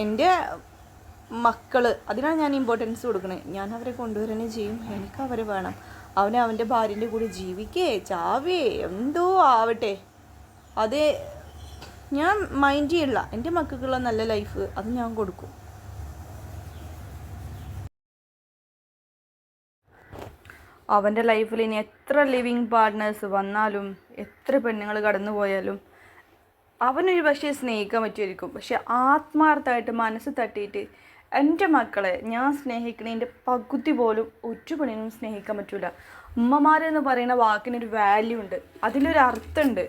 എൻ്റെ മക്കൾ, അതിനാണ് ഞാൻ ഇമ്പോർട്ടൻസ് കൊടുക്കണേ. ഞാൻ അവരെ കൊണ്ടുവരാനേ ചെയ്യും. എനിക്ക് അവരെ വേണം. അവൻ്റെ ഭാര്യൻ്റെ കൂടെ ജീവിക്കേ ചാവേ എന്തോ ആവട്ടെ, അത് ഞാൻ മൈൻഡ് ചെയ്യില്ല. എൻ്റെ മക്കൾക്കുള്ള നല്ല ലൈഫ് അത് ഞാൻ കൊടുക്കും. അവൻ്റെ ലൈഫിൽ ഇനി എത്ര ലിവിങ് പാർട്ട്നേഴ്സ് വന്നാലും എത്ര പെണ്ണുങ്ങൾ കടന്നു പോയാലും അവനൊരു പക്ഷേ സ്നേഹിക്കാൻ പറ്റുമായിരിക്കും. പക്ഷെ ആത്മാർത്ഥമായിട്ട് മനസ്സ് തട്ടിയിട്ട് എൻ്റെ മക്കളെ ഞാൻ സ്നേഹിക്കണതിൻ്റെ പകുതി പോലും ഒരു പെണ്ണിനും സ്നേഹിക്കാൻ പറ്റില്ല. ഉമ്മമാരെന്ന് പറയുന്ന വാക്കിനൊരു വാല്യൂ ഉണ്ട്, അതിലൊരു അർത്ഥമുണ്ട്.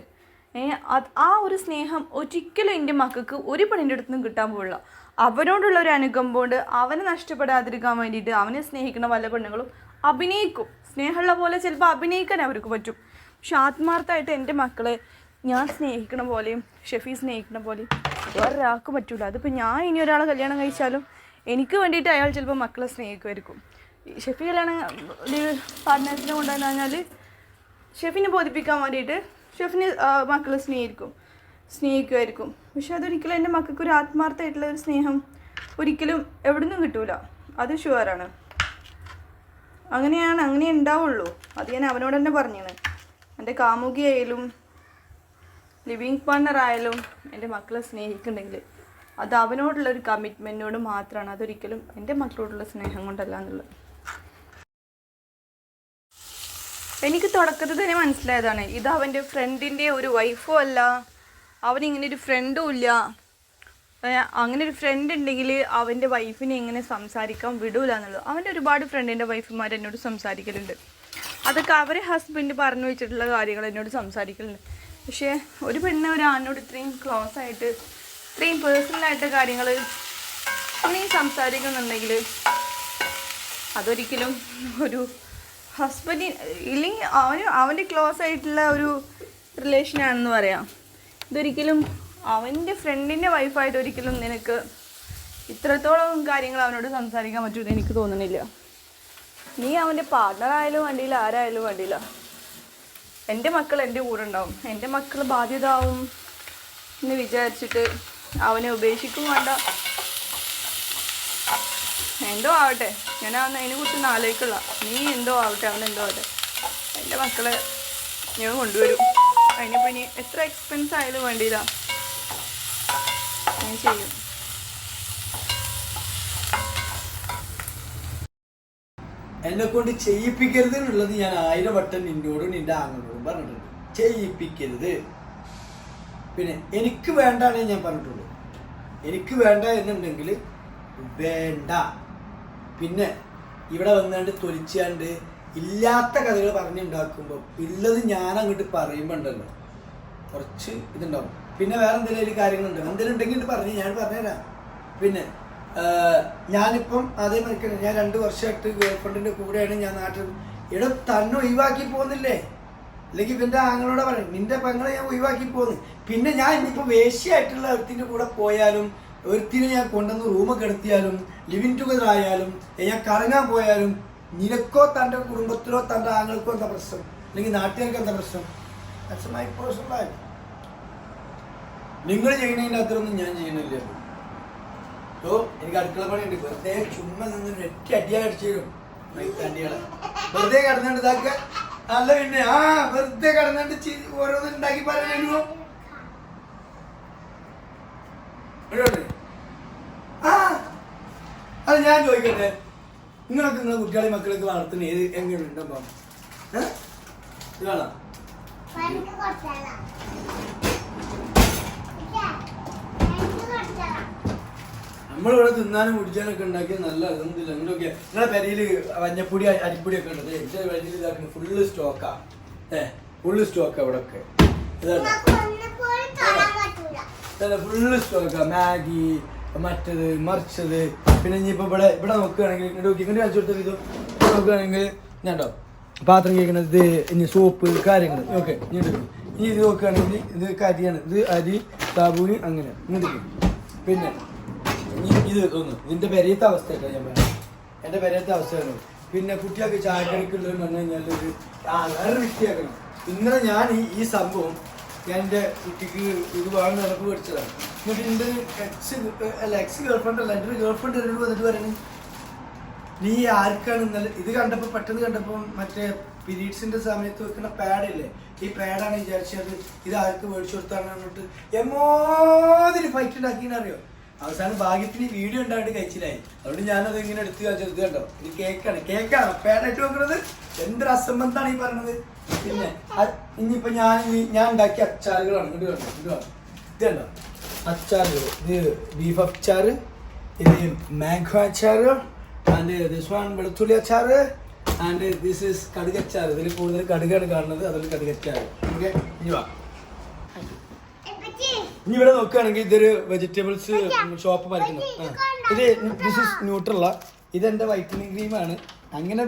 ആ ഒരു സ്നേഹം ഒരിക്കലും എൻ്റെ മക്കൾക്ക് ഒരു പെണ്ണിൻ്റെ അടുത്തുനിന്നും കിട്ടാൻ പോകില്ല. അവനോടുള്ള ഒരു അനുകമ്പ കൊണ്ട് അവനെ നഷ്ടപ്പെടാതിരിക്കാൻ വേണ്ടിയിട്ട് അവനെ സ്നേഹിക്കുന്ന പല പെണ്ണുങ്ങളും അഭിനയിക്കും. സ്നേഹമുള്ള പോലെ ചിലപ്പോൾ അഭിനയിക്കാൻ അവർക്ക് പറ്റും. പക്ഷെ ആത്മാർത്ഥമായിട്ട് എൻ്റെ മക്കളെ ഞാൻ സ്നേഹിക്കണ പോലെയും ഷെഫി സ്നേഹിക്കണ പോലെയും വേറൊരാൾക്കും പറ്റില്ല. അതിപ്പോൾ ഞാൻ ഇനി ഒരാളെ കല്യാണം കഴിച്ചാലും എനിക്ക് വേണ്ടിയിട്ട് അയാൾ ചിലപ്പോൾ മക്കളെ സ്നേഹിക്കുമായിരിക്കും. ഷെഫി കല്യാണം പാർട്ട്നേഴ്സിനെ കൊണ്ടുവന്നു കഴിഞ്ഞാൽ ഷെഫിനെ ബോധിപ്പിക്കാൻ വേണ്ടിയിട്ട് ഷെഫിന് മക്കളെ സ്നേഹിക്കും. സ്നേഹിക്കുമായിരിക്കും. പക്ഷെ അതൊരിക്കലും എൻ്റെ മക്കൾക്ക് ഒരു ആത്മാർത്ഥമായിട്ടുള്ള ഒരു സ്നേഹം ഒരിക്കലും എവിടെ നിന്നും കിട്ടൂല, അത് ഷുവറാണ്. അങ്ങനെ ഉണ്ടാവുള്ളൂ. അത് ഞാൻ അവനോട് തന്നെ പറഞ്ഞാണ്. എൻ്റെ കാമുകിയായാലും ലിവിങ് പാർട്ണർ ആയാലും എൻ്റെ മക്കളെ സ്നേഹിക്കുന്നുണ്ടെങ്കിൽ അത് അവനോടുള്ളൊരു കമ്മിറ്റ്മെൻറ്റിനോട് മാത്രമാണ്, അതൊരിക്കലും എൻ്റെ മക്കളോടുള്ള സ്നേഹം കൊണ്ടല്ല എന്നുള്ളത്. എനിക്ക് തുടക്കത്തിൽ തന്നെ മനസ്സിലായതാണ്, ഇത് അവൻ്റെ ഫ്രണ്ടിൻ്റെ ഒരു വൈഫോ അല്ല, അവനിങ്ങനെ ഒരു ഫ്രണ്ടും ഇല്ല. അങ്ങനെ ഒരു ഫ്രണ്ട് ഉണ്ടെങ്കിൽ അവൻ്റെ വൈഫിനെ എങ്ങനെ സംസാരിക്കാൻ വിടൂല എന്നുള്ളത്. അവൻ്റെ ഒരുപാട് ഫ്രണ്ടിൻ്റെ വൈഫുമാർ എന്നോട് സംസാരിക്കലുണ്ട്. അതൊക്കെ അവരെ ഹസ്ബൻഡ് പറഞ്ഞു വെച്ചിട്ടുള്ള കാര്യങ്ങൾ എന്നോട് സംസാരിക്കലുണ്ട്. പക്ഷേ ഒരു പെണ്ണ് ഒരു ആണിനോട് ഇത്രയും ക്ലോസ് ആയിട്ട് ഇത്രയും പേഴ്സണലായിട്ട് കാര്യങ്ങൾ അങ്ങനെ സംസാരിക്കുന്നുണ്ടെങ്കിൽ അതൊരിക്കലും ഒരു ഹസ്ബൻഡ് ഇല്ലെങ്കിൽ അവൻ്റെ ക്ലോസ് ആയിട്ടുള്ള ഒരു റിലേഷനാണെന്ന് പറയാം. ഇതൊരിക്കലും അവൻ്റെ ഫ്രണ്ടിൻ്റെ വൈഫായിട്ട് ഒരിക്കലും നിനക്ക് ഇത്രത്തോളം കാര്യങ്ങൾ അവനോട് സംസാരിക്കാൻ പറ്റുമെന്ന് എനിക്ക് തോന്നുന്നില്ല. നീ അവൻ്റെ പാർട്ണറായാലും വേണ്ടിയില്ല, ആരായാലും വേണ്ടിയില്ല. എൻ്റെ മക്കൾ എൻ്റെ കൂടെ ഉണ്ടാവും. എൻ്റെ മക്കൾ ബാധ്യത ആവും എന്ന് വിചാരിച്ചിട്ട് അവനെ ഉപേക്ഷിക്കും വേണ്ട. എന്തോ ആവട്ടെ, ഞാൻ അതിനെക്കുറിച്ചൊന്നും ആലോചിക്കില്ല. നീ എന്തോ ആവട്ടെ, അവനെന്തോ ആവട്ടെ, എൻ്റെ മക്കളെ ഞാൻ കൊണ്ടുവരും. അതിനിപ്പോൾ ഇനി എത്ര എക്സ്പെൻസ് ആയാലും വേണ്ടിയില്ല, ഞാൻ ചെയ്യും. എന്നെ കൊണ്ട് ചെയ്യിപ്പിക്കരുത് എന്നുള്ളത് ഞാൻ 1000 വട്ടം നിന്നോടും നിന്റെ ആങ്ങളോടും പറഞ്ഞിട്ടുണ്ട്. ചെയ്യിപ്പിക്കരുത്. പിന്നെ എനിക്ക് വേണ്ടാന്നേ ഞാൻ പറഞ്ഞിട്ടുള്ളൂ. എനിക്ക് വേണ്ട എന്നുണ്ടെങ്കിൽ വേണ്ട. പിന്നെ ഇവിടെ വന്നാണ്ട് തൊലിച്ചാണ്ട് ഇല്ലാത്ത കഥകൾ പറഞ്ഞുണ്ടാക്കുമ്പോൾ ഉള്ളത് ഞാൻ അങ്ങോട്ട് പറയുമ്പോൾ ഉണ്ടല്ലോ കുറച്ച് ഇതുണ്ടാവും. പിന്നെ വേറെ എന്തെങ്കിലും കാര്യങ്ങളുണ്ട്, എന്തെങ്കിലും ഉണ്ടെങ്കിൽ പറഞ്ഞ് ഞാൻ പറഞ്ഞുതരാം. പിന്നെ ഞാനിപ്പം അതേമാതിരി ഞാൻ 2 വർഷമായിട്ട് ഗേൾഫ്രണ്ടിൻ്റെ കൂടെയാണ് ഞാൻ നാട്ടിൽ. ഇവിടെ തന്നെ ഒഴിവാക്കി പോകുന്നില്ലേ, അല്ലെങ്കിൽ ഇവൻ്റെ ആങ്ങളോടെ പറയും നിന്റെ പെങ്ങളെ ഞാൻ ഒഴിവാക്കി പോകുന്നു. പിന്നെ ഞാൻ ഇനിയിപ്പോൾ വേശ്യയായിട്ടുള്ള ഒരുത്തിൻ്റെ കൂടെ പോയാലും ഒരുത്തിനെ ഞാൻ കൊണ്ടുവന്ന് റൂമൊക്കെ എടുത്തിയാലും ലിവിങ് ടുഗദർ ആയാലും ഞാൻ കറങ്ങാൻ പോയാലും നിനക്കോ തൻ്റെ കുടുംബത്തിലോ തൻ്റെ ആങ്ങൾക്കോ എന്താ പ്രശ്നം, അല്ലെങ്കിൽ നാട്ടുകാർക്ക് എന്താ പ്രശ്നം? That's my personal life. നിങ്ങൾ ചെയ്യുന്നതിൻ്റെ അത്രയൊന്നും ഞാൻ ചെയ്യുന്നില്ല. ഓ എനിക്ക് അടുക്കള പണിയുണ്ട്. വെറുതെ ചുമ്മാ നിന്ന് നെറ്റി അടിയാൽ അടിച്ചു തരും അടികളെ. വെറുതെ കിടന്നുണ്ട് ഇതാക്കുക അല്ല. പിന്നെ വെറുതെ കിടന്നുണ്ട് ഓരോന്നും ഉണ്ടാക്കി പറയാനോ. അത് ഞാൻ ചോദിക്കട്ടെ, നിങ്ങളൊക്കെ നിങ്ങളെ കുട്ടികളെ മക്കളൊക്കെ വളർത്തുന്ന ഏത് എങ്ങനെയുണ്ടോ ഇത് കാണാം. നമ്മളിവിടെ തിന്നാനും കുടിച്ചാനൊക്കെ ഉണ്ടാക്കിയ നല്ല ഇതൊന്നുമില്ല. നിങ്ങളൊക്കെ നിങ്ങളെ പെരയിൽ മഞ്ഞപ്പൊടി അരിപ്പൊടിയൊക്കെ ഉണ്ട്. എന്റെ വഴിയിൽ ഇതാക്കുന്നത് ഫുള്ള് സ്റ്റോക്കാ. ഫുള്ള് സ്റ്റോക്കാ ഇവിടെ ഒക്കെ. ഇതല്ല ഫുള്ള് സ്റ്റോക്കാ. മാഗി മറ്റത് മറിച്ചത്. പിന്നെ ഇനിയിപ്പോൾ ഇവിടെ നോക്കുകയാണെങ്കിൽ ഇങ്ങനെ കാണിച്ചു കൊടുത്തത് ഇത് നോക്കുകയാണെങ്കിൽ ഞാണ്ടോ പാത്രം കേൾക്കണത് ഇനി സോപ്പ് കാര്യങ്ങൾ ഓക്കെ. ഇനി ഇത് നോക്കുകയാണെങ്കിൽ ഇത് കരിയാണ്. ഇത് അരി സാബൂന് അങ്ങനെ ഇങ്ങോട്ട്. പിന്നെ ഇത് തോന്നുന്നു ഇതിൻ്റെ പെരയത്തെ അവസ്ഥയായിട്ടാണ് ഞാൻ പറയുന്നത്. എൻ്റെ പെരയത്തെ അവസ്ഥയാണ്. പിന്നെ കുട്ടികൾക്ക് ചായക്കടിക്കുള്ളതെന്ന് പറഞ്ഞു കഴിഞ്ഞാൽ ഒരു വേറെ വ്യക്തിയാക്കണം. ഇന്നലെ ഞാൻ ഈ സംഭവം ഞാൻ എൻ്റെ കുട്ടിക്ക് ഇത് വേണം നടപ്പ് പഠിച്ചതാണ്. എന്നിട്ട് എൻ്റെ എക്സ് ഗേൾഫ്രണ്ട് അല്ല, എൻ്റെ ഒരു ഗേൾഫ്രണ്ട് എന്നോട് വന്നിട്ട് പറയുന്നത് നീ ആർക്കാണ് ഇന്നലെ ഇത് കണ്ടപ്പോൾ പെട്ടെന്ന് കണ്ടപ്പോൾ മറ്റേ പീരീഡ്സിൻ്റെ സമയത്ത് വെക്കുന്ന പാഡില്ലേ, ഈ പാഡാണ് വിചാരിച്ചത് ഇത് ആർക്ക് മേടിച്ചു കൊടുത്താണ് എന്നിട്ട് എമ്മോതിരി ഫൈറ്റ് ഉണ്ടാക്കിയെന്നറിയോ. അവസാനം ഭാഗ്യത്തിന് വീഡിയോ ഉണ്ടായിട്ട് കഴിച്ചില്ലായി. അതുകൊണ്ട് ഞാനത് ഇങ്ങനെ എടുത്ത് കാണിച്ചത് കണ്ടോ, ഇത് കേക്കാണ് പാഡായിട്ട് വെക്കുന്നത്. എന്തൊരു അസംബന്ധമാണ് ഈ പറഞ്ഞത്. പിന്നെ ഇനിയിപ്പോൾ ഞാൻ ഉണ്ടാക്കിയ അച്ചാറുകളാണ്. ഇത് കണ്ടോ, ഇത് കണ്ടോ അച്ചാറുകൾ. ഇത് ബീഫ് അച്ചാറ്, ഇത് മാംഗോ അച്ചാറ്, ആൻഡ് ദിസ് വൺ വെളുത്തുള്ളി അച്ചാറ്, ആൻഡ് ദിസ് ഈസ് കടുകച്ചാറ്. ഇതിൽ കൂടുതൽ കടുകാണ് കാണുന്നത്, അതൊരു കടുകച്ചാറ്. ഓക്കെ ഇനി വാ. ഇനി ഇവിടെ നോക്കുകയാണെങ്കിൽ ഇതൊരു വെജിറ്റബിൾസ് ഷോപ്പ് വരയ്ക്കുന്നു. ഇത് ദിസ് ഇസ് ന്യൂട്രല്ല. ഇതെൻ്റെ വൈറ്റനിങ് ക്രീമാണ്. അങ്ങനെ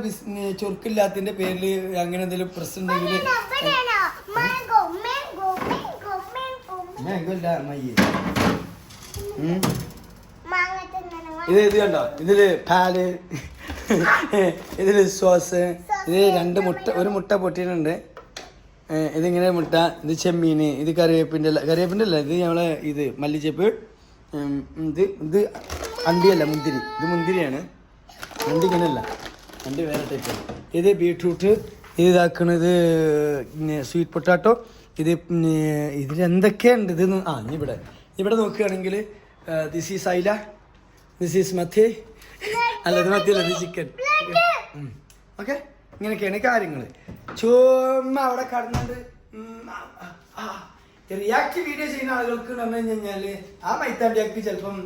ചൊറുക്കില്ലാത്തതിൻ്റെ പേരിൽ അങ്ങനെ എന്തെങ്കിലും പ്രശ്നം ഉണ്ടെങ്കിൽ മാംഗോ അല്ല മയ്യേ. ഇത് കണ്ടോ, ഇതില് പാല്, ഇതില് സോസ്, ഇത് 2 മുട്ട, ഒരു മുട്ട പൊട്ടിയിട്ടുണ്ട്. ഇതിങ്ങനെ മുട്ട, ഇത് ചെമ്മീൻ, ഇത് കറിവേപ്പിൻ്റെ അല്ല ഇത് നമ്മളെ ഇത് മല്ലിച്ചപ്പ്, ഇത് അണ്ടിയല്ല മുന്തിരി, ഇത് മുന്തിരിയാണ്. അണ്ടി ഇങ്ങനെയല്ല, അണ്ടി വേറെ ടൈപ്പാണ്. ഇത് ബീട്രൂട്ട്, ഇത് ഇതാക്കണത് സ്വീറ്റ് പൊട്ടാറ്റോ, ഇത് ഇതിലെന്തൊക്കെയുണ്ട് ഇത് ഇവിടെ നോക്കുകയാണെങ്കിൽ this is Aila, this is മത്തി, അല്ല ഇത് മത്തിയല്ല, ഇത് ചിക്കൻ. ഓക്കെ, ഇങ്ങനെയൊക്കെയാണ് കാര്യങ്ങൾ. ചുമ്മാ അവിടെ കടന്നുകൊണ്ട് റിയാക്ട് വീഡിയോ ചെയ്യുന്ന ആളുകൾക്ക് പറഞ്ഞു കഴിഞ്ഞാൽ ആ മൈത്താണ്ടിയാക്കി ചിലപ്പം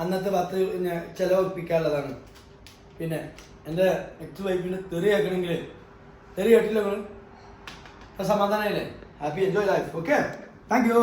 അന്നത്തെ ഭാഗത്ത് ചിലവപ്പിക്കാനുള്ളതാണ്. പിന്നെ എൻ്റെ നെക്സ്റ്റ് വൈഫിന് തെറി കേൾക്കണമെങ്കിൽ തെറി കേട്ടില്ല നിങ്ങൾ, സമാധാനമായില്ലേ? Happy enjoy life. Okay, thank U.